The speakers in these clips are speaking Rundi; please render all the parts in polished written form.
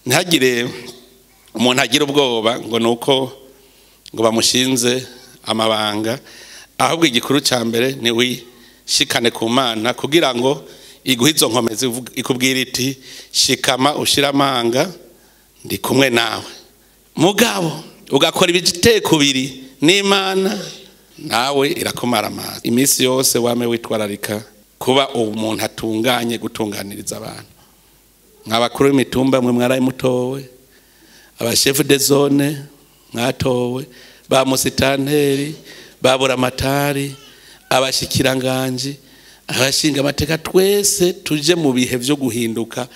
ntihagire umuntu agira ubwoba ngo nuko ngo bamushinze amabanga, ahubwo igikuru cya mbere ni wishikane ku Mana kugira ngo iguhe izo nkomezi, ikubwira iti shikama ushira amanga ndi kumwe nawe. Mugabo ugakora ibitekubiri n'Imana nawe irakumara amazi. Iminsi yose wame witwararika kuba umuntu atunganye gutunganiriza abantu. Nk'abakuru b'imitumba mwe mwaraye mutowe, abachef de zone mwatowe, ba musitanteri, babura matari, abashikiranganje, abashinga amateka, twese tuje mu bihe byo guhinduka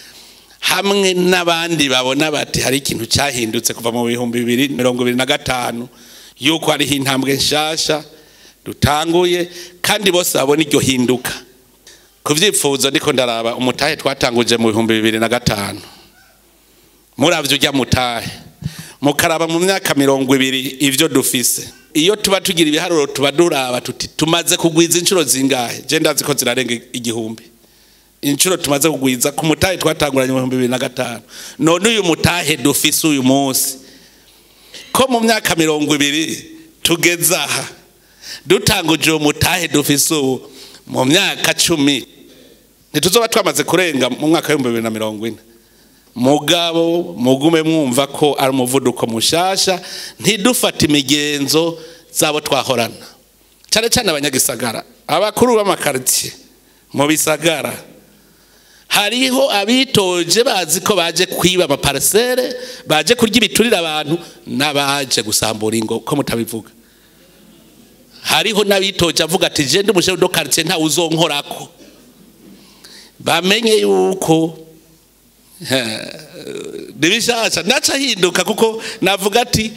hamwe n'abandi babona bati hari ikintu cyahindutse kuva mu 2025 yuko ari intambwe nshasha dutanguye kandi bose babona iryo hinduka. Kuvyifuza ndiko ndaraba umutahe twatanguje mu 2025 muravyo ujya mutahe mukaraba mu myaka 20 ivyo dufise. Iyo tuba tugira ibiharuro tuba duraba tuti tumaze kugwiza inshuro zingahe. Je ndazi ko zirarenga 1000 inshuro tumaze kugwiza ku mutahe twatanguranye mu 2025. None uyu mutahe dufise uyu munsi ko mu myaka 20 tugeza aha dutanguje umutahe dufise mu myaka 10 ntituzoba twamaze kurenga mu mwaka wa 2040. Mugabo mugume mwumva ko ari umuvuduko mushasha, ntidufata imigenzo zabo twahorana. Cyane cyane abanyagisagara, abakuru b'amakartier mu bisagara, hariho abitoje bazi ko baje kwiba amaparcelle, baje kurya ibiturira abantu, nabaje gusambura ingo ko mutabivuga. Hariho nabitoje avuga ati je ndi umushefu do quartier nta uzonkorako. Bamenye yuko dibishasha naca hinduka kuko navuga ati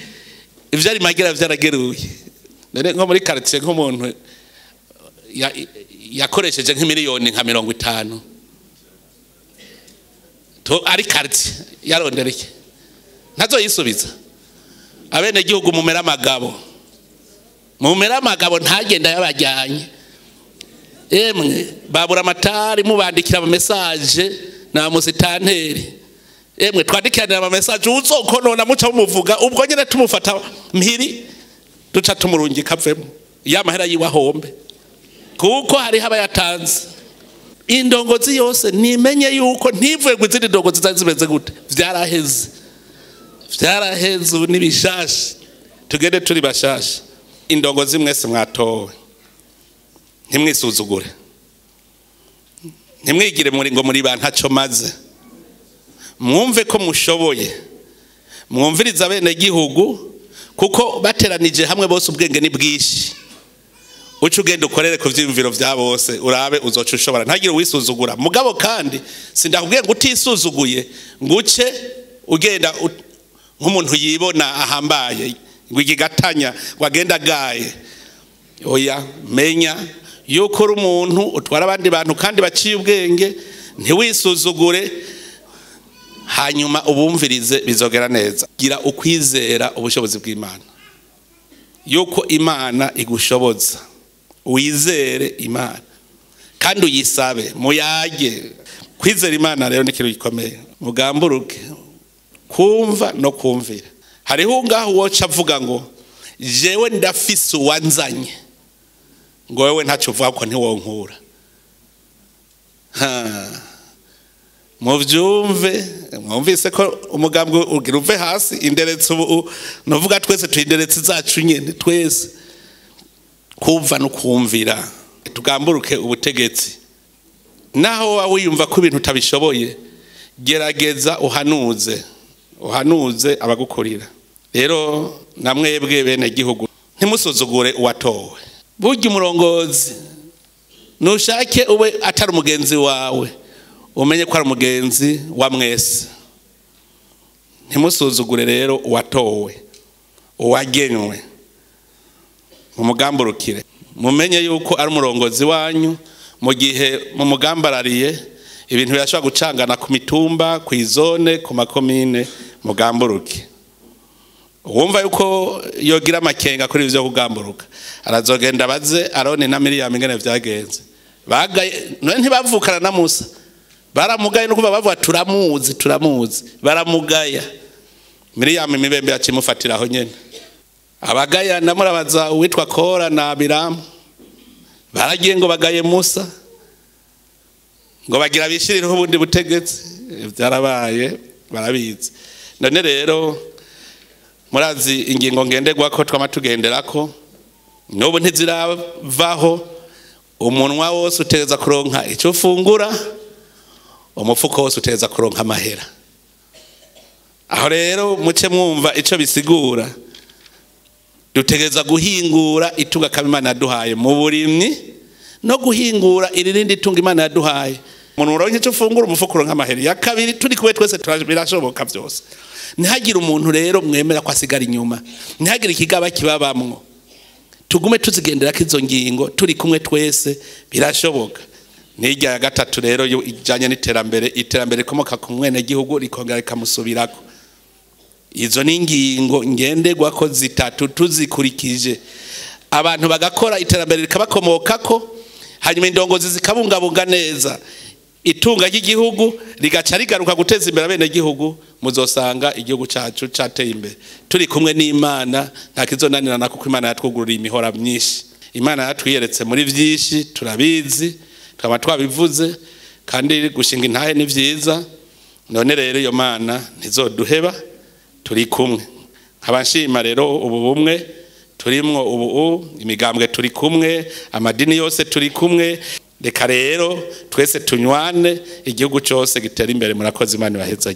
ivyari magera vyarageruye. None nko muri quartier nk'umuntu yakoresheje nk'imiliyoni nka 50 to ari quartier yarondereke ntazo yisubiza. Abene gihugu mumera amagabo ntagenda yabajyanye. Emwe babura amatari mubandikira ama message na musitanteri, emwe twandikirana ama message uzokonona muca umuvuga ubwo nyene tumufata mpiri duca tumurungika avemo yamahera yiwa hombe kuko hari haba yatanze. Indongozi yose nimenye yuko ntivuye gwizindi ndongozi zazimeze gute, vyaraheze nibishasha, tugende turi bashasha. Indongozi mwese mwatowe ntimwisuzugure, ntimwigire muri ngo muri bantaco maze, mwumve ko mushoboye, mwumviriza bene gihugu kuko bateranije hamwe bose ubwenge ni bwishi. Ucu ugenda ukorere ku vyimviro vya bose urabe uzoca ushobora, ntagire wisuzugura. Mugabo kandi sindakubwiye ngo utisuzuguye nguce ugenda nk'umuntu yibona ahambaye ngo igigatanya wagenda gaye. Oya, menya yuko uri umuntu utwara abandi bantu kandi baciye ubwenge, ntiwisuzugure, hanyuma ubumvirize bizogera neza. Gira ukwizera ubushobozi bw'Imana, yuko Imana igushoboza. Wizere Imana kandi uyisabe, muyage. Kwizera Imana rero ni kintu gikomeye. Mugamburuke kumva no kumvira. Hariho ngaho woca avuga ngo jewe ndafise uwanzanye, ngo wewe ntacyo uvuga ko ntiwonkura. Muvyumve, mwumvise ko umugambwe ugira uve hasi. Inderetse ubu novuga twese twinderetse zacu nyene twese. Kumva no kumvira, tugamburuke ubutegetsi. Naho wawiyumva ko ibintu utabishoboye, gerageza uhanuze abagukorera. Rero namwebwe bene gihugu ntimusuzugure uwatowe. Burya umurongozi nushake ube atari umugenzi wawe, umenye ko ari umugenzi wa mwese. Ntimusuzugure rero uwatowe, uwagenwe. Mumugamburukire, mumenye yuko ari umurongozi wanyu. Mu gihe mumugambarariye ibintu birashobora gucangana ku mitumba, ku izone, ku makomine, mugamburuke. Wumva yuko yogira amakenga kuri ivyo kugamburuka, arazogenda baze Aroni na Miriam ingene vyagenze. Bagaye none ntibavukana na Musa, baramugaye no kuba bavuga turamuzi baramugaya Miriyamu imibembe yacimufatiraho nyene abagaya namurabaza uwitwa Kora na Abiramu baragiye ngo bagaye Musa ngo bagira bishirireho ubundi butegetsi byarabaye barabizi none rero murazi ingingo ngenderwa ko twamatugenderako n'ubu ntiziravaho umunwa wose utegeza kuronka icyo ufungura umufuko wose utegeza kuronka amahera aho rero muce mwumva icyo bisigura dutegeza guhingura itunga Imana yaduhaye mu burimyi no guhingura irindi tunga Imana yaduhaye umuntu uronke icyo ufungura umufuko uronka amahera ya kabiri turi kuwe twese birashoboka byose ntihagire umuntu rero mwemera ko asigara inyuma ntihagire ikigaba kibabamwo tugume tuzigendera kizo ngingo turi kumwe twese birashoboka nijya ya gatatu rero ijanye iterambere komoka ku mwene gihugu rikongera rikamusubirako izo ningingo ngenderwa ko zitatu tuzikurikije abantu bagakora iterambere rikabakomokako hanyuma indongozi zikabungabunga neza itunga ry'igihugu rigaca rigaruka guteza imbere abene gihugu muzosanga igihugu cyacu cateye imbere turi kumwe n'Imana nta kizonanirana kuko Imana yatwugururiye imihora myinshi Imana yatwiyeretse muri byinshi turabizi twaba twabivuze kandi gushinga intahe ni vyiza none rero iyo Mana ntizoduheba turi kumwe abanshima rero ubu bumwe turimwo ubu imigambwe turi kumwe amadini yose turi kumwe reka rero twese tunywane igihugu cyose gitera imbere murakoze Imana ibaheza